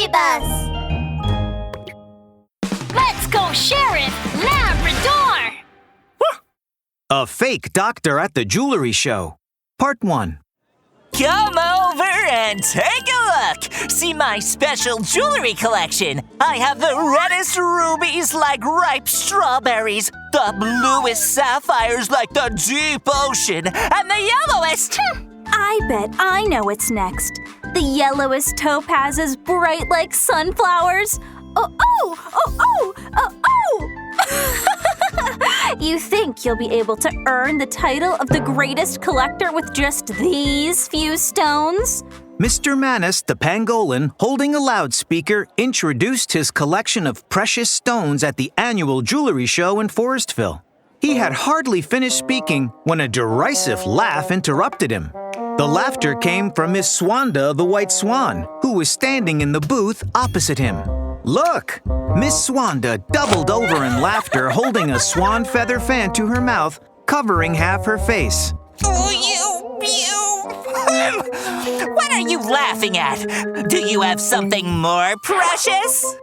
Bus! Let's go, Sheriff! Labrador! A fake doctor at the jewelry show. Part 1. Come over and take a look! See my special jewelry collection! I have the reddest rubies like ripe strawberries, the bluest sapphires like the deep ocean, and the yellowest... I bet I know what's next. The yellowest topazes bright like sunflowers. You think you'll be able to earn the title of the greatest collector with just these few stones? Mr. Manus the Pangolin, holding a loudspeaker, introduced his collection of precious stones at the annual jewelry show in Forestville. He had hardly finished speaking when a derisive laugh interrupted him. The laughter came from Miss Swanda the White Swan, who was standing in the booth opposite him. Look! Miss Swanda doubled over in laughter, holding a swan feather fan to her mouth, covering half her face. What are you laughing at? Do you have something more precious?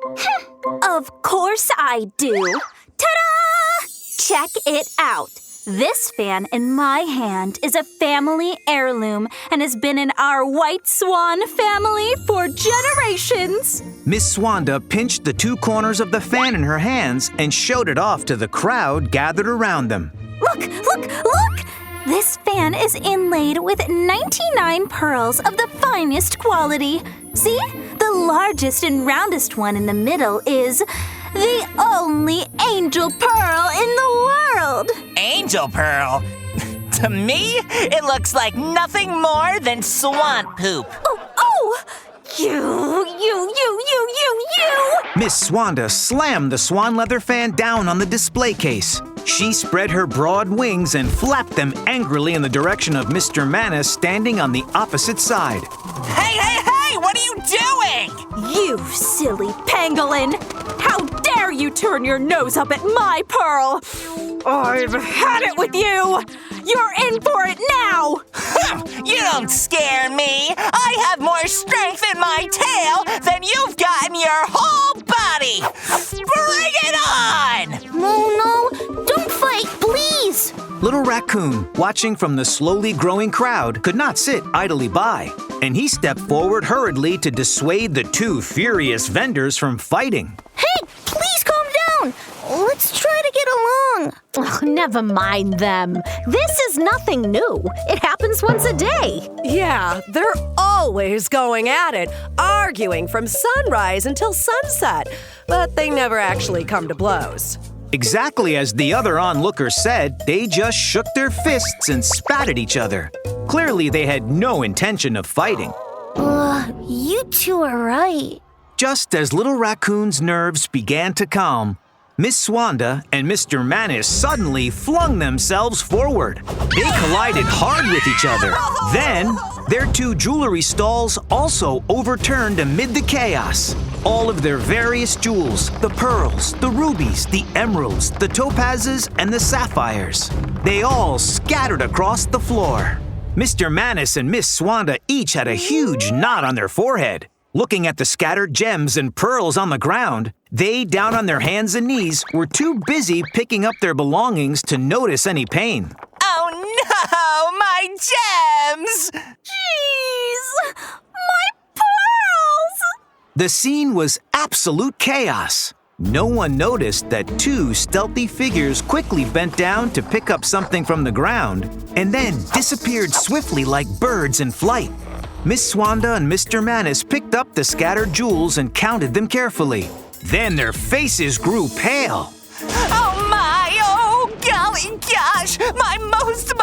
Of course I do. Ta-da! Check it out. This fan in my hand is a family heirloom and has been in our White Swan family for generations. Miss Swanda pinched the two corners of the fan in her hands and showed it off to the crowd gathered around them. Look! This fan is inlaid with 99 pearls of the finest quality. See? The largest and roundest one in the middle is the only angel pearl in the world. Angel pearl? To me, it looks like nothing more than swan poop. You! Miss Swanda slammed the swan leather fan down on the display case. She spread her broad wings and flapped them angrily in the direction of Mr. Manus standing on the opposite side. Hey! What are you doing? You silly pangolin! How dare you turn your nose up at my pearl! I've had it with you! You're in for it now! You don't scare me! I have more strength in my tail than you've got in your whole body! Bring it on! No, don't fight, please! Little Raccoon, watching from the slowly growing crowd, could not sit idly by, and he stepped forward hurriedly to dissuade the two furious vendors from fighting. Hey, please calm down! Let's try to get along. Never mind them. This is nothing new. It happens once a day. Yeah, they're always going at it, arguing from sunrise until sunset, but they never actually come to blows. Exactly as the other onlookers said, they just shook their fists and spat at each other. Clearly, they had no intention of fighting. You two are right. Just as Little Raccoon's nerves began to calm, Miss Swanda and Mr. Manus suddenly flung themselves forward. They collided hard with each other. Then, their two jewelry stalls also overturned amid the chaos. All of their various jewels, the pearls, the rubies, the emeralds, the topazes, and the sapphires. They all scattered across the floor. Mr. Manus and Miss Swanda each had a huge knot on their forehead. Looking at the scattered gems and pearls on the ground, they, down on their hands and knees, were too busy picking up their belongings to notice any pain. Oh no, my gems! Jeez! My pearls! The scene was absolute chaos. No one noticed that two stealthy figures quickly bent down to pick up something from the ground and then disappeared swiftly like birds in flight. Miss Swanda and Mr. Manus picked up the scattered jewels and counted them carefully. Then their faces grew pale. Oh golly gosh! My most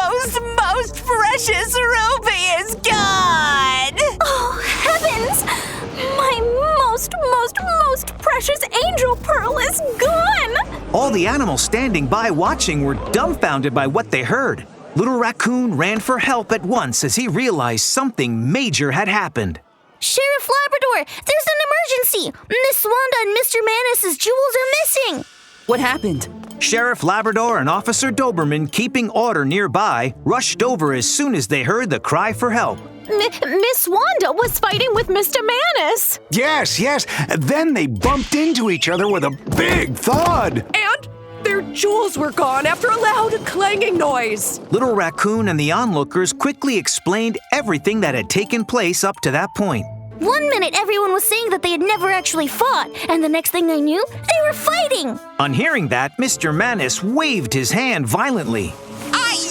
precious ruby is gone! Oh, heavens! My most precious angel pearl is gone! All the animals standing by watching were dumbfounded by what they heard. Little Raccoon ran for help at once as he realized something major had happened. Sheriff Labrador, there's an emergency! Miss Swanda and Mr. Manus's jewels are missing! What happened? Sheriff Labrador and Officer Doberman, keeping order nearby, rushed over as soon as they heard the cry for help. Miss Wanda was fighting with Mr. Manus. Yes. Then they bumped into each other with a big thud. And their jewels were gone after a loud clanging noise. Little Raccoon and the onlookers quickly explained everything that had taken place up to that point. 1 minute, everyone was saying that they had never actually fought, and the next thing I knew, they were fighting. On hearing that, Mr. Manus waved his hand violently.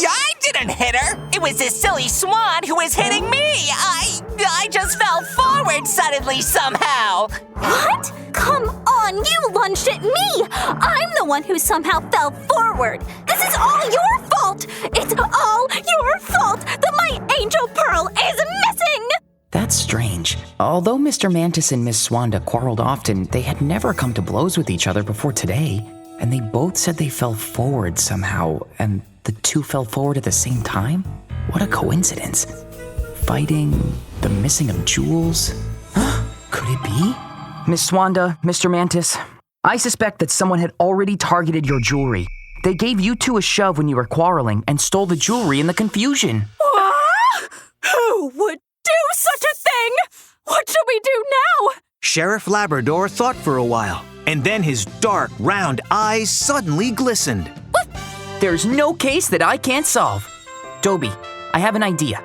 I didn't hit her. It was this silly Swan who was hitting me. I just fell forward suddenly somehow. What? Come on, you lunged at me! I'm the one who somehow fell forward. This is all your fault! It's all your fault that my angel pearl is missing! That's strange. Although Mr. Mantis and Miss Swanda quarreled often, they had never come to blows with each other before today. And they both said they fell forward somehow, and the two fell forward at the same time? What a coincidence. Fighting, the missing of jewels. Could it be? Miss Swanda, Mr. Mantis, I suspect that someone had already targeted your jewelry. They gave you two a shove when you were quarreling and stole the jewelry in the confusion. Who would do such a thing? What should we do now? Sheriff Labrador thought for a while, and then his dark, round eyes suddenly glistened. There's no case that I can't solve. Dobie, I have an idea.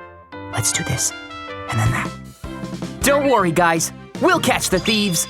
Let's do this, and then that. Don't worry, guys. We'll catch the thieves.